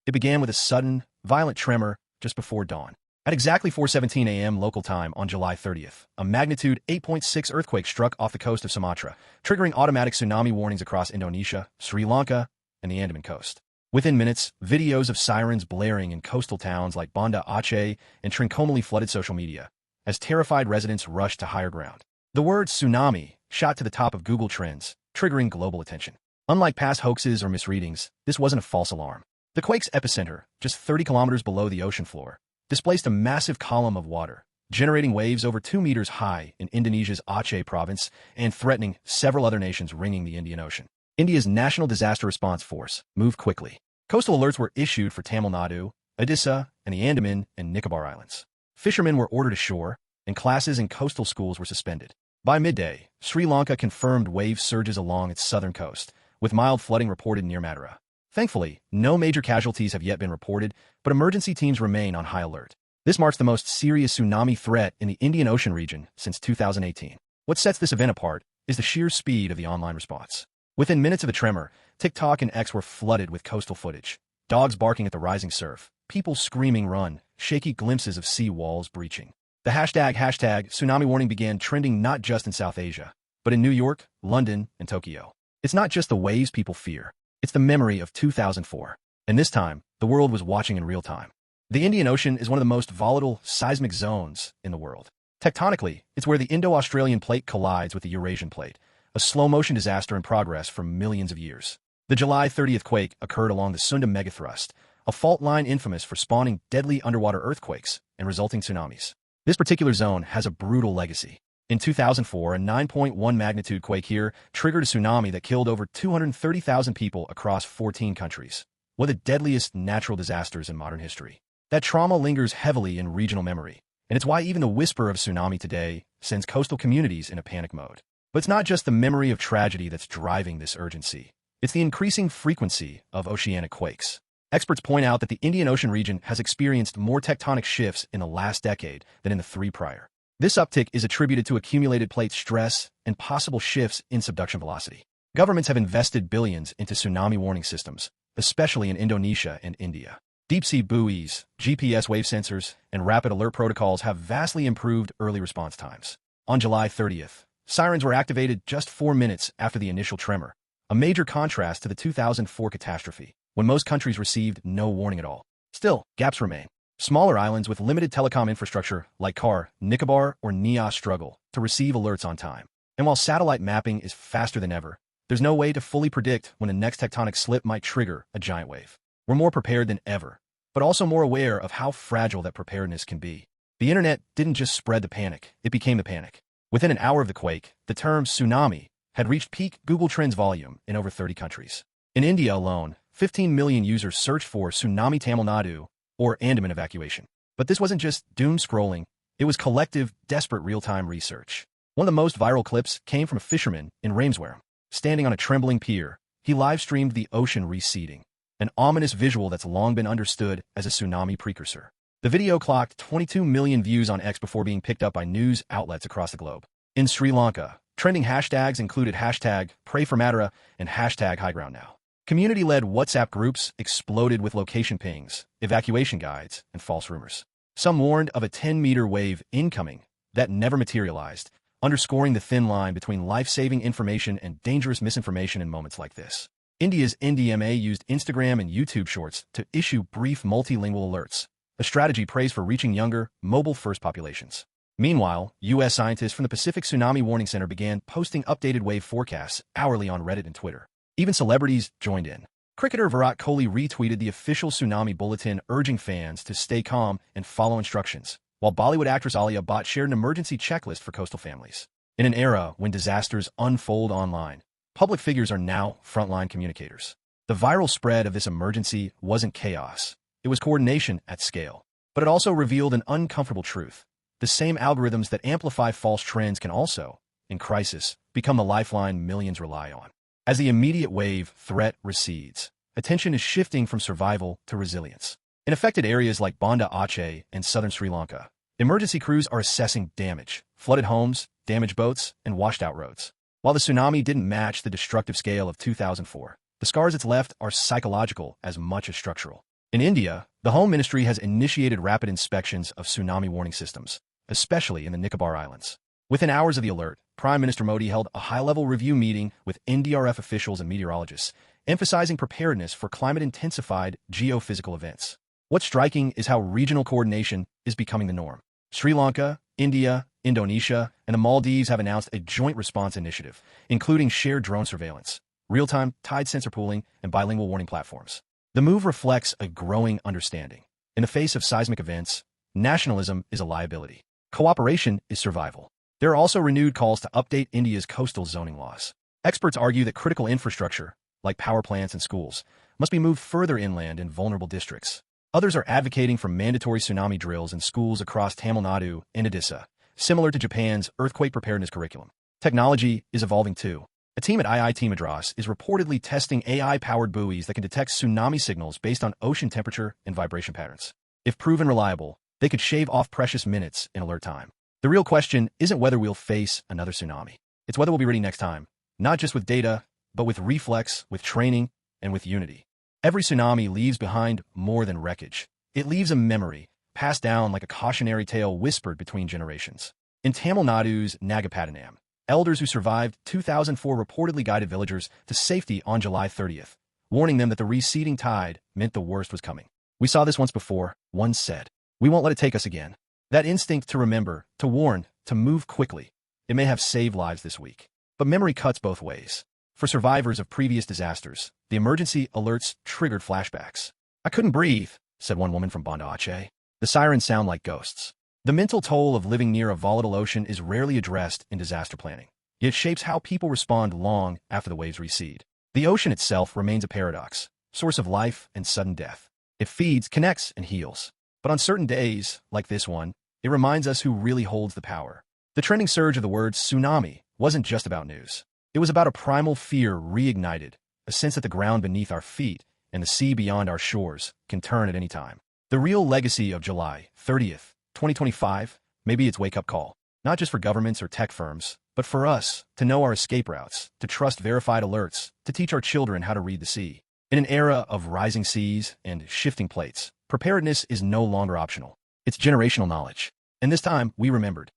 It began with a sudden, violent tremor just before dawn. At exactly 4:17 a.m. local time on July 30th, a magnitude 8.6 earthquake struck off the coast of Sumatra, triggering automatic tsunami warnings across Indonesia, Sri Lanka, and the Andaman coast. Within minutes, videos of sirens blaring in coastal towns like Banda Aceh and Trincomalee flooded social media, as terrified residents rushed to higher ground. The word tsunami shot to the top of Google Trends, triggering global attention. Unlike past hoaxes or misreadings, this wasn't a false alarm. The quake's epicenter, just 30 kilometers below the ocean floor, displaced a massive column of water, generating waves over 2 meters high in Indonesia's Aceh province and threatening several other nations ringing the Indian Ocean. India's National Disaster Response Force moved quickly. Coastal alerts were issued for Tamil Nadu, Odisha, and the Andaman and Nicobar Islands. Fishermen were ordered ashore, and classes in coastal schools were suspended. By midday, Sri Lanka confirmed wave surges along its southern coast, with mild flooding reported near Madura. Thankfully, no major casualties have yet been reported, but emergency teams remain on high alert. This marks the most serious tsunami threat in the Indian Ocean region since 2018. What sets this event apart is the sheer speed of the online response. Within minutes of the tremor, TikTok and X were flooded with coastal footage. Dogs barking at the rising surf, people screaming run, shaky glimpses of sea walls breaching. The hashtag tsunami warning began trending not just in South Asia, but in New York, London, and Tokyo. It's not just the waves people fear. It's the memory of 2004. And this time, the world was watching in real time. The Indian Ocean is one of the most volatile seismic zones in the world. Tectonically, it's where the Indo-Australian plate collides with the Eurasian plate, a slow-motion disaster in progress for millions of years. The July 30th quake occurred along the Sunda megathrust, a fault line infamous for spawning deadly underwater earthquakes and resulting tsunamis. This particular zone has a brutal legacy. In 2004, a 9.1 magnitude quake here triggered a tsunami that killed over 230,000 people across 14 countries. One of the deadliest natural disasters in modern history. That trauma lingers heavily in regional memory, and it's why even the whisper of tsunami today sends coastal communities in a panic mode. But it's not just the memory of tragedy that's driving this urgency. It's the increasing frequency of oceanic quakes. Experts point out that the Indian Ocean region has experienced more tectonic shifts in the last decade than in the 3 prior. This uptick is attributed to accumulated plate stress and possible shifts in subduction velocity. Governments have invested billions into tsunami warning systems, especially in Indonesia and India. Deep-sea buoys, GPS wave sensors, and rapid alert protocols have vastly improved early response times. On July 30th, sirens were activated just 4 minutes after the initial tremor, a major contrast to the 2004 catastrophe, when most countries received no warning at all. Still, gaps remain. Smaller islands with limited telecom infrastructure, like Car, Nicobar, or Nias, struggle to receive alerts on time. And while satellite mapping is faster than ever, there's no way to fully predict when the next tectonic slip might trigger a giant wave. We're more prepared than ever, but also more aware of how fragile that preparedness can be. The internet didn't just spread the panic, it became the panic. Within an hour of the quake, the term tsunami had reached peak Google Trends volume in over 30 countries. In India alone, 15 million users searched for Tsunami Tamil Nadu or Andaman evacuation. But this wasn't just doom scrolling, it was collective, desperate real-time research. One of the most viral clips came from a fisherman in Ramswareham. Standing on a trembling pier, he live-streamed the ocean receding, an ominous visual that's long been understood as a tsunami precursor. The video clocked 22 million views on X before being picked up by news outlets across the globe. In Sri Lanka, trending hashtags included hashtag #PrayForMadura and hashtag HighGroundNow. Community-led WhatsApp groups exploded with location pings, evacuation guides, and false rumors. Some warned of a 10-meter wave incoming that never materialized, underscoring the thin line between life-saving information and dangerous misinformation in moments like this. India's NDMA used Instagram and YouTube Shorts to issue brief multilingual alerts, a strategy praised for reaching younger, mobile-first populations. Meanwhile, U.S. scientists from the Pacific Tsunami Warning Center began posting updated wave forecasts hourly on Reddit and Twitter. Even celebrities joined in. Cricketer Virat Kohli retweeted the official tsunami bulletin urging fans to stay calm and follow instructions, while Bollywood actress Alia Bhatt shared an emergency checklist for coastal families. In an era when disasters unfold online, public figures are now frontline communicators. The viral spread of this emergency wasn't chaos. It was coordination at scale. But it also revealed an uncomfortable truth. The same algorithms that amplify false trends can also, in crisis, become the lifeline millions rely on. As the immediate wave threat recedes, attention is shifting from survival to resilience. In affected areas like Banda Aceh and southern Sri Lanka, emergency crews are assessing damage, flooded homes, damaged boats, and washed-out roads. While the tsunami didn't match the destructive scale of 2004, the scars it's left are psychological as much as structural. In India, the Home Ministry has initiated rapid inspections of tsunami warning systems, especially in the Nicobar Islands. Within hours of the alert, Prime Minister Modi held a high-level review meeting with NDRF officials and meteorologists, emphasizing preparedness for climate-intensified geophysical events. What's striking is how regional coordination is becoming the norm. Sri Lanka, India, Indonesia, and the Maldives have announced a joint response initiative, including shared drone surveillance, real-time tide sensor pooling, and bilingual warning platforms. The move reflects a growing understanding. In the face of seismic events, nationalism is a liability. Cooperation is survival. There are also renewed calls to update India's coastal zoning laws. Experts argue that critical infrastructure, like power plants and schools, must be moved further inland in vulnerable districts. Others are advocating for mandatory tsunami drills in schools across Tamil Nadu and Odisha, similar to Japan's earthquake preparedness curriculum. Technology is evolving too. A team at IIT Madras is reportedly testing AI-powered buoys that can detect tsunami signals based on ocean temperature and vibration patterns. If proven reliable, they could shave off precious minutes in alert time. The real question isn't whether we'll face another tsunami. It's whether we'll be ready next time, not just with data, but with reflex, with training, and with unity. Every tsunami leaves behind more than wreckage. It leaves a memory, passed down like a cautionary tale whispered between generations. In Tamil Nadu's Nagapattinam, elders who survived 2004 reportedly guided villagers to safety on July 30th, warning them that the receding tide meant the worst was coming. "We saw this once before," one said. "We won't let it take us again." That instinct to remember, to warn, to move quickly, it may have saved lives this week. But memory cuts both ways. For survivors of previous disasters, the emergency alerts triggered flashbacks. "I couldn't breathe," said one woman from Banda Aceh. The sirens sound like ghosts. The mental toll of living near a volatile ocean is rarely addressed in disaster planning. It shapes how people respond long after the waves recede. The ocean itself remains a paradox, source of life and sudden death. It feeds, connects, and heals. But on certain days, like this one, it reminds us who really holds the power. The trending surge of the word tsunami wasn't just about news. It was about a primal fear reignited, a sense that the ground beneath our feet and the sea beyond our shores can turn at any time. The real legacy of July 30th, 2025 may be its wake-up call, not just for governments or tech firms, but for us to know our escape routes, to trust verified alerts, to teach our children how to read the sea. In an era of rising seas and shifting plates, preparedness is no longer optional. It's generational knowledge. And this time, we remembered.